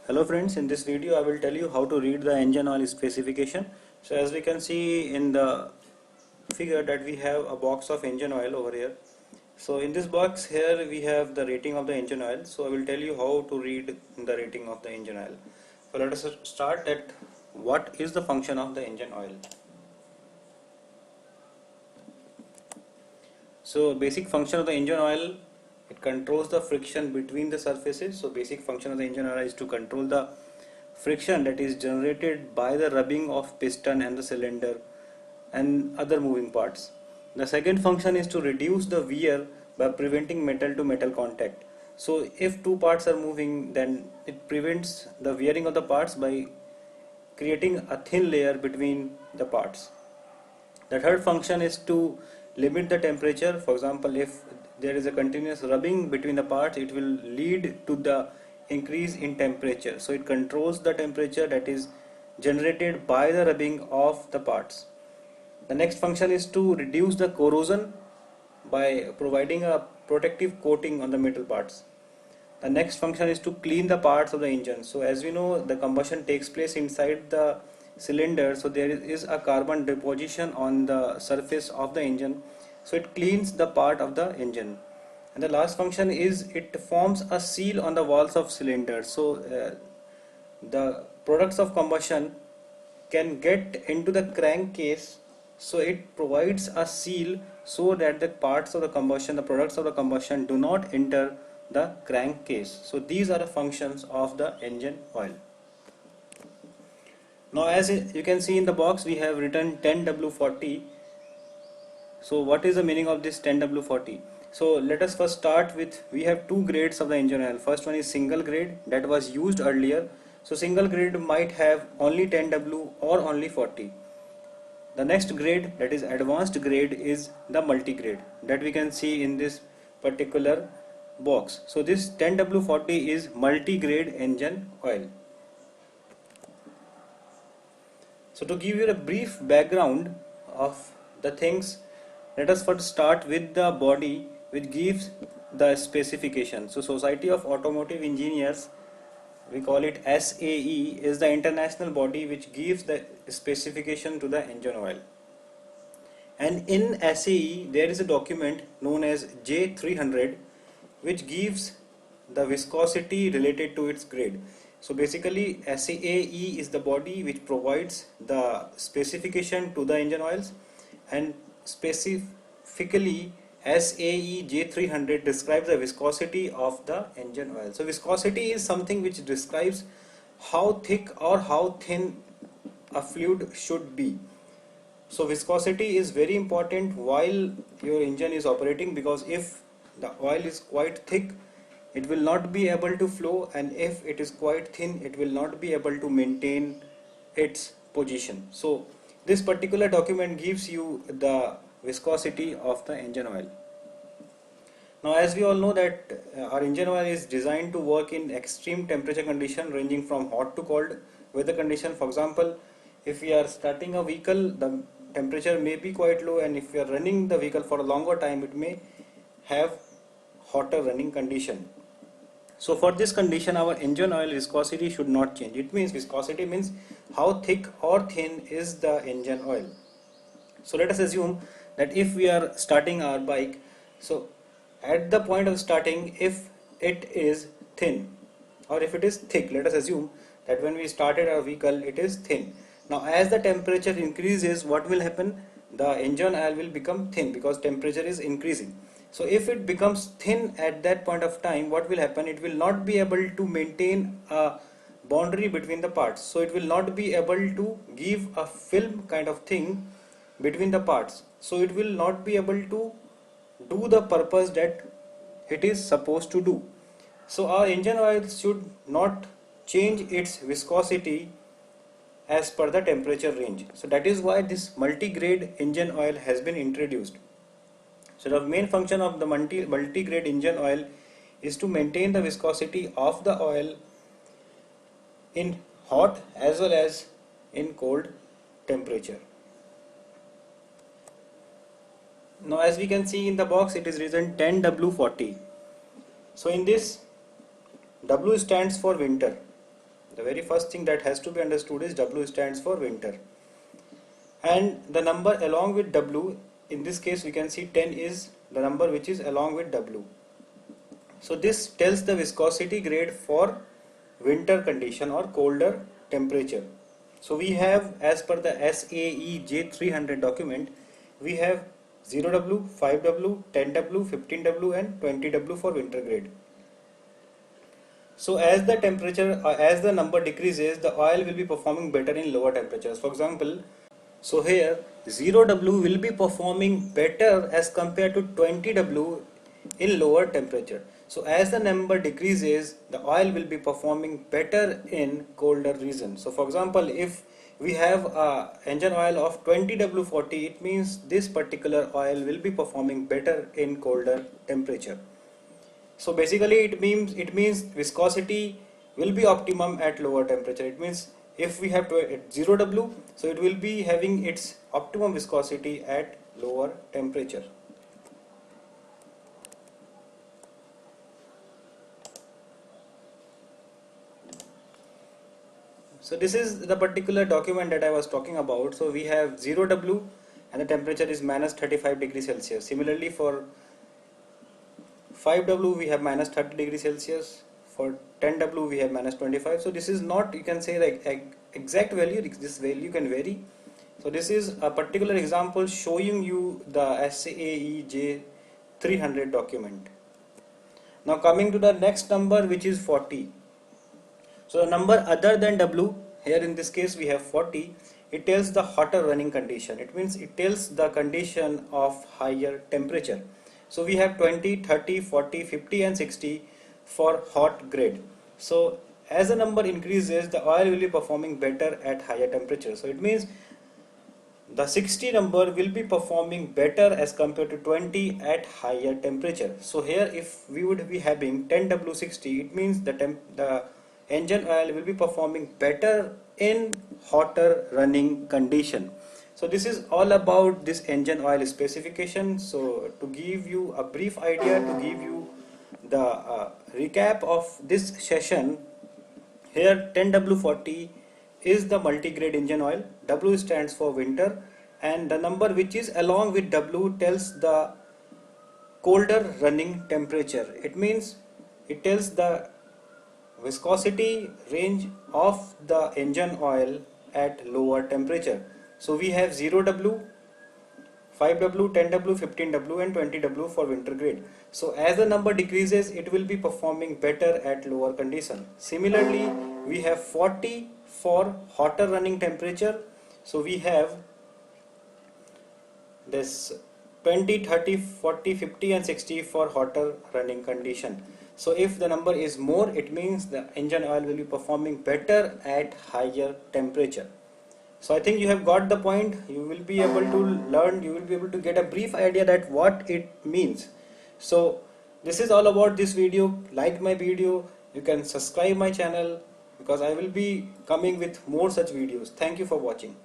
Hello friends, in this video I will tell you how to read the engine oil specification. So as we can see in the figure that we have a box of engine oil over here. So in this box here we have the rating of the engine oil. So I will tell you how to read the rating of the engine oil. So let us start at what is the function of the engine oil. So basic function of the engine oil, it controls the friction between the surfaces. So basic function of the engine oil is to control the friction that is generated by the rubbing of piston and the cylinder and other moving parts. The second function is to reduce the wear by preventing metal to metal contact. So if two parts are moving, then it prevents the wearing of the parts by creating a thin layer between the parts. The third function is to limit the temperature. For example, if there is a continuous rubbing between the parts, it will lead to the increase in temperature. So it controls the temperature that is generated by the rubbing of the parts. The next function is to reduce the corrosion by providing a protective coating on the metal parts. The next function is to clean the parts of the engine. So as we know, the combustion takes place inside the cylinder, so there is a carbon deposition on the surface of the engine, so it cleans the part of the engine. And the last function is it forms a seal on the walls of cylinders, so the products of combustion can get into the crankcase, so it provides a seal so that the parts of the combustion, the products of the combustion, do not enter the crankcase. So these are the functions of the engine oil. Now as you can see in the box, we have written 10W40. So what is the meaning of this 10W40? So let us first start with, we have two grades of the engine oil. First one is single grade, that was used earlier. So single grade might have only 10W or only 40. The next grade, that is advanced grade, is the multi-grade that we can see in this particular box. So this 10W40 is multi-grade engine oil. So to give you a brief background of the things, let us first start with the body which gives the specification. So Society of Automotive Engineers, we call it SAE, is the international body which gives the specification to the engine oil. And in SAE there is a document known as J300 which gives the viscosity related to its grade. So basically SAE is the body which provides the specification to the engine oils, and specifically SAE J300 describes the viscosity of the engine oil. So viscosity is something which describes how thick or how thin a fluid should be. So viscosity is very important while your engine is operating, because if the oil is quite thick, it will not be able to flow, and if it is quite thin, it will not be able to maintain its position. So this particular document gives you the viscosity of the engine oil. Now as we all know that our engine oil is designed to work in extreme temperature condition ranging from hot to cold weather condition. For example, if we are starting a vehicle, the temperature may be quite low, and if we are running the vehicle for a longer time, it may have hotter running condition. So for this condition, our engine oil viscosity should not change. It means viscosity means how thick or thin is the engine oil. So let us assume that if we are starting our bike, so at the point of starting, if it is thin or if it is thick, let us assume that when we started our vehicle it is thin. Now as the temperature increases, what will happen? The engine oil will become thin because temperature is increasing. So if it becomes thin at that point of time, what will happen? It will not be able to maintain a boundary between the parts. So it will not be able to give a film kind of thing between the parts. So it will not be able to do the purpose that it is supposed to do. So our engine oil should not change its viscosity as per the temperature range. So that is why this multi-grade engine oil has been introduced. So the main function of the multi-grade engine oil is to maintain the viscosity of the oil in hot as well as in cold temperature. Now as we can see in the box, it is written 10W40. So in this, W stands for winter. The very first thing that has to be understood is W stands for winter, and the number along with W, in this case we can see 10 is the number which is along with W. So this tells the viscosity grade for winter condition or colder temperature. So we have, as per the SAE J300 document, we have 0W, 5W, 10W, 15W and 20W for winter grade. So as the temperature, as the number decreases, the oil will be performing better in lower temperatures. For example, so here 0W will be performing better as compared to 20W in lower temperature. So as the number decreases, the oil will be performing better in colder regions. So for example, if we have a engine oil of 20W40, it means this particular oil will be performing better in colder temperature. So basically it means viscosity will be optimum at lower temperature. It means if we have 0W, so it will be having its optimum viscosity at lower temperature. So this is the particular document that I was talking about. So we have 0W and the temperature is minus 35 degrees Celsius. Similarly for 5W we have minus 30 degrees Celsius. For 10W we have minus 25. So this is not, you can say, like exact value. This value can vary. So this is a particular example showing you the SAE J300 document. Now coming to the next number, which is 40. So a number other than W, here in this case we have 40, it tells the hotter running condition. It means it tells the condition of higher temperature. So we have 20, 30, 40, 50 and 60 for hot grade. So as the number increases, the oil will be performing better at higher temperature. So it means the 60 number will be performing better as compared to 20 at higher temperature. So here if we would be having 10W60, it means the engine oil will be performing better in hotter running condition. So this is all about this engine oil specification. So to give you a brief idea, to give you the recap of this session, here 10W40 is the multi-grade engine oil. W stands for winter, and the number which is along with W tells the colder running temperature. It means it tells the viscosity range of the engine oil at lower temperature. So we have 0W, 5W, 10W, 15W and 20W for winter grade. So as the number decreases, it will be performing better at lower condition. Similarly, we have 40 for hotter running temperature. So we have this 20, 30, 40, 50 and 60 for hotter running condition. So if the number is more, it means the engine oil will be performing better at higher temperature. So I think you have got the point. You will be able to learn, you will be able to get a brief idea that what it means. So this is all about this video. Like my video, you can subscribe my channel because I will be coming with more such videos. Thank you for watching.